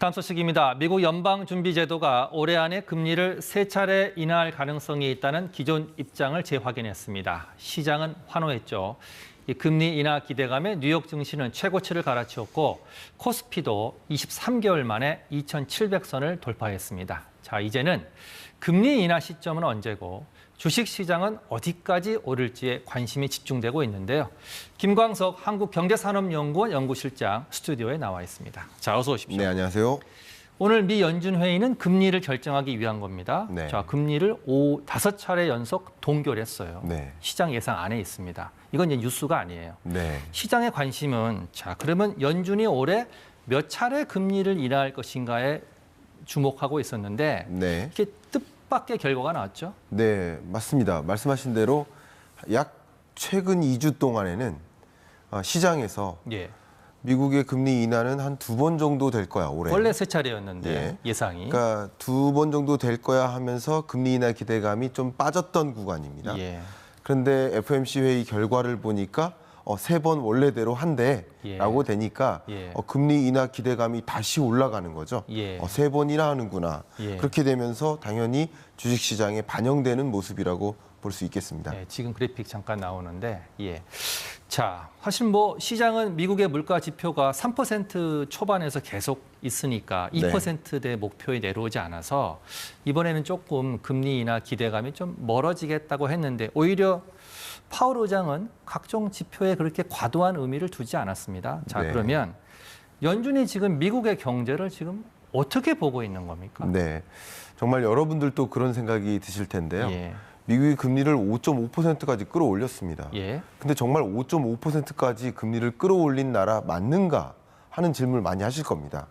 다음 소식입니다. 미국 연방준비제도가 올해 안에 금리를 3차례 인하할 가능성이 있다는 기존 입장을 재확인했습니다. 시장은 환호했죠. 이 금리 인하 기대감에 뉴욕 증시는 최고치를 갈아치웠고 코스피도 23개월 만에 2,700선을 돌파했습니다. 자, 이제는 금리 인하 시점은 언제고 주식시장은 어디까지 오를지에 관심이 집중되고 있는데요. 김광석 한국경제산업연구원 연구실장 스튜디오에 나와 있습니다. 자, 어서 오십시오. 네, 안녕하세요. 오늘 미 연준회의는 금리를 결정하기 위한 겁니다. 네. 자, 금리를 5차례 연속 동결했어요. 네. 시장 예상 안에 있습니다. 이건 이제 뉴스가 아니에요. 네. 시장의 관심은 자, 그러면 연준이 올해 몇 차례 금리를 인하할 것인가에 주목하고 있었는데 네. 이게 뜻밖의 결과가 나왔죠. 네, 맞습니다. 말씀하신 대로 약 최근 2주 동안에는 시장에서 예. 미국의 금리 인하는 한 2번 정도 될 거야, 올해. 원래 3차례였는데 예. 예상이. 그러니까 2번 정도 될 거야 하면서 금리 인하 기대감이 좀 빠졌던 구간입니다. 예. 그런데 FOMC 회의 결과를 보니까 3번 원래대로 한대라고 예. 되니까 예. 금리 인하 기대감이 다시 올라가는 거죠. 예. 3번이나 하는구나. 예. 그렇게 되면서 당연히 주식시장에 반영되는 모습이라고 볼 수 있겠습니다. 네, 지금 그래픽 잠깐 나오는데, 예. 자, 사실 뭐 시장은 미국의 물가 지표가 3% 초반에서 계속 있으니까 2%대 목표에 내려오지 않아서 이번에는 조금 금리 인하 기대감이 좀 멀어지겠다고 했는데 오히려 파월 의장은 각종 지표에 그렇게 과도한 의미를 두지 않았습니다. 자, 네. 그러면 연준이 지금 미국의 경제를 지금 어떻게 보고 있는 겁니까? 네, 정말 여러분들도 그런 생각이 드실 텐데요. 예. 미국이 금리를 5.5%까지 끌어올렸습니다. 예. 근데 정말 5.5%까지 금리를 끌어올린 나라 맞는가 하는 질문을 많이 하실 겁니다.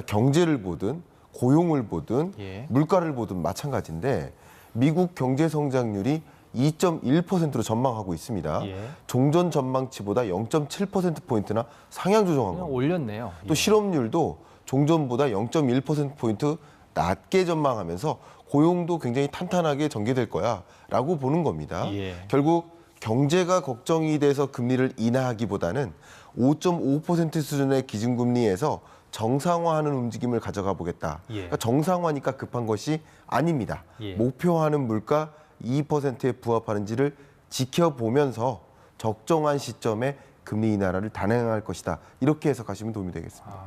경제를 보든 고용을 보든 예. 물가를 보든 마찬가지인데 미국 경제 성장률이 2.1%로 전망하고 있습니다. 예. 종전 전망치보다 0.7%포인트나 상향 조정한 그냥 겁니다. 올렸네요. 또 실업률도 종전보다 0.1%포인트 낮게 전망하면서 고용도 굉장히 탄탄하게 전개될 거야라고 보는 겁니다. 예. 결국 경제가 걱정이 돼서 금리를 인하하기보다는 5.5% 수준의 기준금리에서 정상화하는 움직임을 가져가 보겠다. 예. 그러니까 정상화니까 급한 것이 아닙니다. 예. 목표하는 물가 2%에 부합하는지를 지켜보면서 적정한 시점에 금리 인하를 단행할 것이다. 이렇게 해석하시면 도움이 되겠습니다.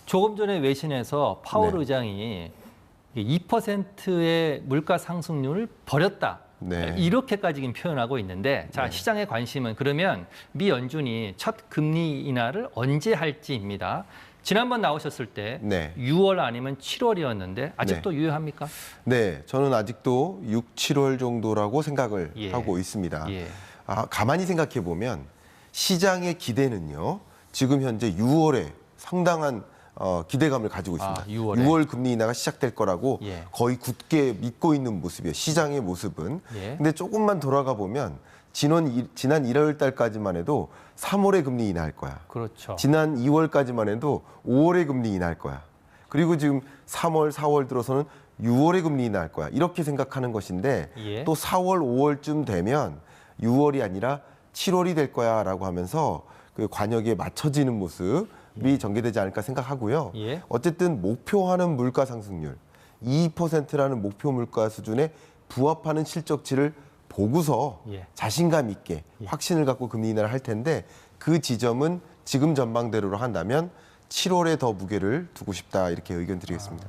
조금 전에 외신에서 파월 네. 의장이 2%의 물가 상승률을 버렸다. 네. 이렇게까지 지금 표현하고 있는데 자, 네. 시장의 관심은 그러면 미 연준이 첫 금리 인하를 언제 할지입니다. 지난번 나오셨을 때 네. 6월 아니면 7월이었는데 아직도 유효합니까? 네, 저는 아직도 6, 7월 정도라고 생각을 예. 하고 있습니다. 예. 가만히 생각해 보면 시장의 기대는요, 지금 현재 6월에 상당한 기대감을 가지고 있습니다. 6월에. 6월 금리 인하가 시작될 거라고 예. 거의 굳게 믿고 있는 모습이에요. 시장의 모습은. 예. 근데 조금만 돌아가 보면 지난 1월 달까지만 해도 3월에 금리 인하할 거야. 그렇죠. 지난 2월까지만 해도 5월에 금리 인하할 거야. 그리고 지금 3월, 4월 들어서는 6월에 금리 인하할 거야. 이렇게 생각하는 것인데 예. 또 4월, 5월쯤 되면 6월이 아니라 7월이 될 거야라고 하면서 그 관역에 맞춰지는 모습이 전개되지 않을까 생각하고요. 예. 어쨌든 목표하는 물가 상승률 2%라는 목표 물가 수준에 부합하는 실적치를 보고서 예. 자신감 있게 확신을 갖고 금리 인하를 할 텐데 그 지점은 지금 전망대로 한다면 7월에 더 무게를 두고 싶다 이렇게 의견 드리겠습니다.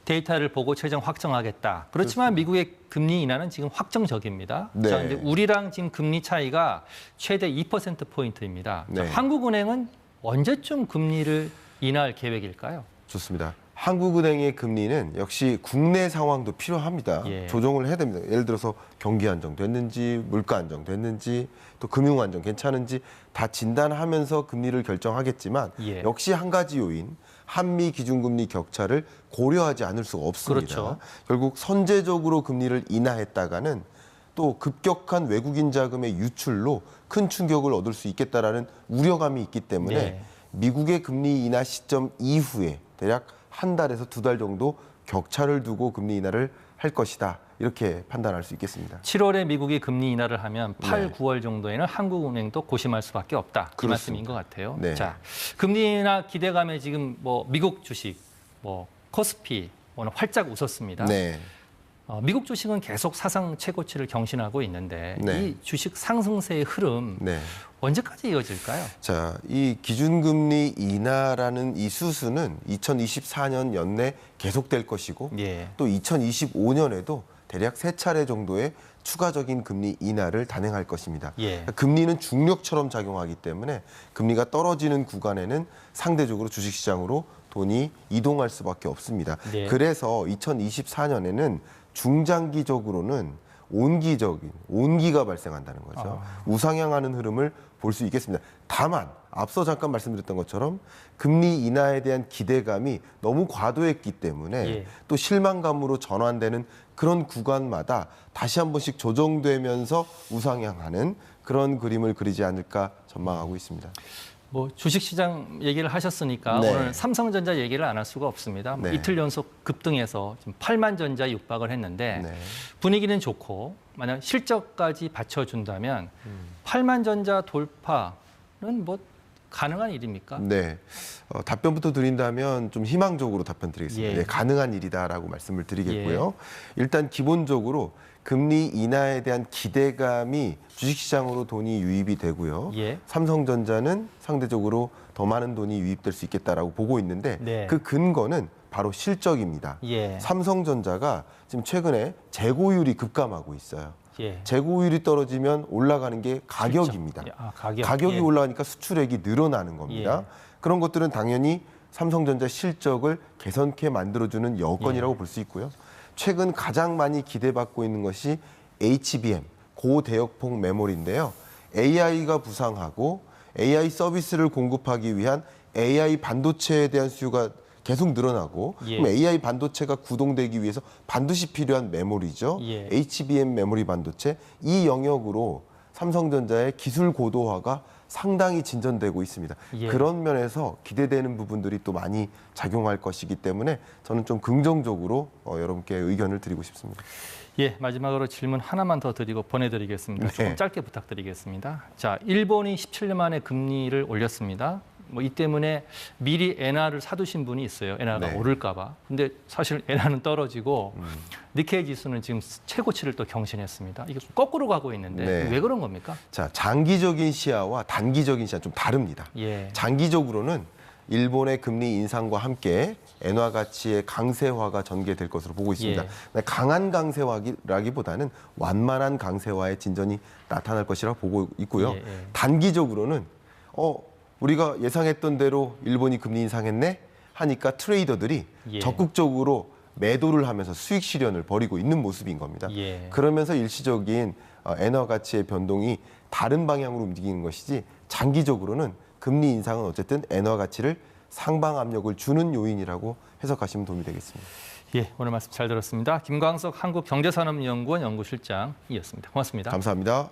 데이터를 보고 최종 확정하겠다. 그렇지만 미국의 금리 인하는 지금 확정적입니다. 네. 자, 근데 우리랑 지금 금리 차이가 최대 2%포인트입니다. 네. 한국은행은 언제쯤 금리를 인하할 계획일까요? 좋습니다. 한국은행의 금리는 역시 국내 상황도 필요합니다. 예. 조정을 해야 됩니다. 예를 들어서 경기 안정됐는지, 물가 안정됐는지, 또 금융 안정 괜찮은지 다 진단하면서 금리를 결정하겠지만 예. 역시 한 가지 요인, 한미 기준금리 격차를 고려하지 않을 수가 없습니다. 그렇죠. 결국 선제적으로 금리를 인하했다가는 또 급격한 외국인 자금의 유출로 큰 충격을 얻을 수 있겠다라는 우려감이 있기 때문에 네. 미국의 금리 인하 시점 이후에 대략 한 달에서 2달 정도 격차를 두고 금리 인하를 할 것이다. 이렇게 판단할 수 있겠습니다. 7월에 미국이 금리 인하를 하면 8, 네. 9월 정도에는 한국은행도 고심할 수밖에 없다. 이 그렇습니다. 말씀인 것 같아요. 네. 자, 금리 인하 기대감에 지금 뭐 미국 주식 뭐 코스피 오늘 활짝 웃었습니다. 네. 미국 주식은 계속 사상 최고치를 경신하고 있는데 네. 이 주식 상승세의 흐름 네. 언제까지 이어질까요? 자, 이 기준금리 인하라는 이 수순은 2024년 연내 계속될 것이고 예. 또 2025년에도 대략 3차례 정도의 추가적인 금리 인하를 단행할 것입니다. 예. 금리는 중력처럼 작용하기 때문에 금리가 떨어지는 구간에는 상대적으로 주식시장으로 돈이 이동할 수밖에 없습니다. 네. 그래서 2024년에는 중장기적으로는 온기가 발생한다는 거죠. 우상향하는 흐름을 볼 수 있겠습니다. 다만 앞서 잠깐 말씀드렸던 것처럼 금리 인하에 대한 기대감이 너무 과도했기 때문에 예. 또 실망감으로 전환되는 그런 구간마다 다시 한 번씩 조정되면서 우상향하는 그런 그림을 그리지 않을까 전망하고 있습니다. 뭐 주식시장 얘기를 하셨으니까 네. 오늘 삼성전자 얘기를 안 할 수가 없습니다. 뭐 네. 이틀 연속 급등해서 지금 8만 전자에 육박을 했는데 네. 분위기는 좋고 만약 실적까지 받쳐준다면 8만 전자 돌파는 뭐 가능한 일입니까? 네. 답변부터 드린다면 좀 희망적으로 답변 드리겠습니다. 예. 네, 가능한 일이다라고 말씀을 드리겠고요. 일단 기본적으로 금리 인하에 대한 기대감이 주식시장으로 돈이 유입이 되고요. 예. 삼성전자는 상대적으로 더 많은 돈이 유입될 수 있겠다라고 보고 있는데 네. 그 근거는 바로 실적입니다. 예. 삼성전자가 지금 최근에 재고율이 급감하고 있어요. 예. 재고율이 떨어지면 올라가는 게 가격입니다. 실적. 아, 가격. 가격이 예. 올라가니까 수출액이 늘어나는 겁니다. 예. 그런 것들은 당연히 삼성전자 실적을 개선케 만들어주는 여건이라고 예. 볼 수 있고요. 최근 가장 많이 기대받고 있는 것이 HBM, 고대역폭 메모리인데요. AI가 부상하고 AI 서비스를 공급하기 위한 AI 반도체에 대한 수요가 계속 늘어나고 예. 그럼 AI 반도체가 구동되기 위해서 반드시 필요한 메모리죠. 예. HBM 메모리 반도체 이 영역으로 삼성전자의 기술 고도화가 상당히 진전되고 있습니다. 예. 그런 면에서 기대되는 부분들이 또 많이 작용할 것이기 때문에 저는 좀 긍정적으로 여러분께 의견을 드리고 싶습니다. 예, 마지막으로 질문 하나만 더 드리고 보내드리겠습니다. 조금 네. 짧게 부탁드리겠습니다. 자, 일본이 17년 만에 금리를 올렸습니다. 뭐 이 때문에 미리 엔화를 사두신 분이 있어요. 엔화가 네. 오를까 봐. 근데 사실 엔화는 떨어지고 니케이 지수는 지금 최고치를 또 경신했습니다. 이게 거꾸로 가고 있는데 네. 왜 그런 겁니까? 자, 장기적인 시야와 단기적인 시야 좀 다릅니다. 예. 장기적으로는 일본의 금리 인상과 함께 엔화 가치의 강세화가 전개될 것으로 보고 있습니다. 예. 강한 강세화라기보다는 완만한 강세화의 진전이 나타날 것이라고 보고 있고요. 예, 예. 단기적으로는 우리가 예상했던 대로 일본이 금리 인상했네 하니까 트레이더들이 예. 적극적으로 매도를 하면서 수익 실현을 벌이고 있는 모습인 겁니다. 예. 그러면서 일시적인 엔화 가치의 변동이 다른 방향으로 움직이는 것이지 장기적으로는 금리 인상은 어쨌든 엔화 가치를 상방 압력을 주는 요인이라고 해석하시면 도움이 되겠습니다. 예, 오늘 말씀 잘 들었습니다. 김광석 한국경제산업연구원 연구실장이었습니다. 고맙습니다. 감사합니다.